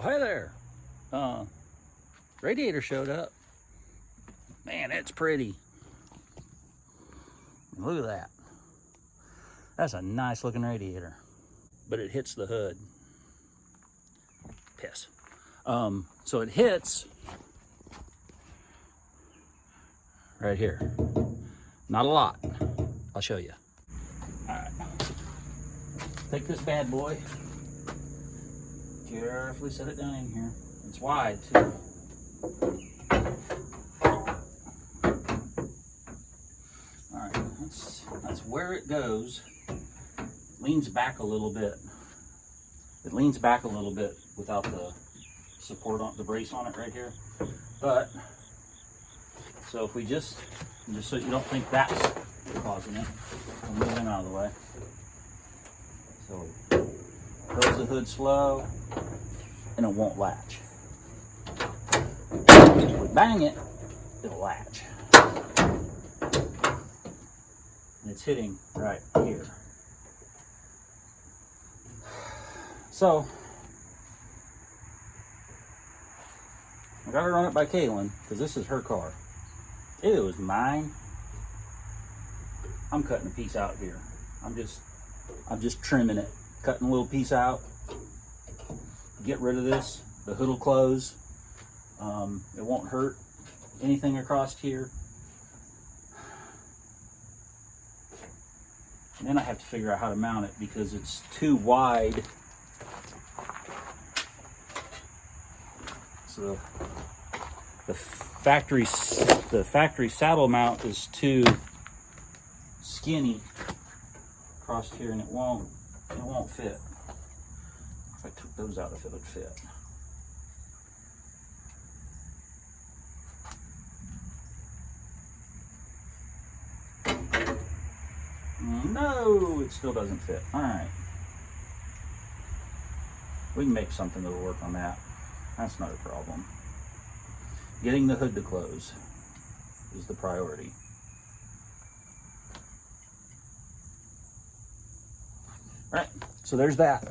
Oh, hi there. Radiator showed up. Man, it's pretty. Look at that. That's a nice looking radiator. But it hits the hood. Piss. So it hits right here. Not a lot. I'll show you. All right. Take this bad boy. Carefully set it down in here. It's wide too. Alright, that's where it goes. Leans back a little bit. It leans back a little bit without the support on the brace on it right here. But so if we just so you don't think that's causing it, we'll move him out of the way. So close the hood slow, and it won't latch. If we bang it, it'll latch. And it's hitting right here. So, I gotta run it by Kaylin, because this is her car. If it was mine, I'm cutting a piece out here. I'm just trimming it. Cutting a little piece out, get rid of this, the hood will close, it won't hurt anything across here. And then I have to figure out how to mount it because it's too wide. So the factory saddle mount is too skinny across here, and it won't fit. If I took those out, if it would fit. No, it still doesn't fit. All right. We can make something that'll work on that. That's not a problem. Getting the hood to close is the priority. All right, so there's that.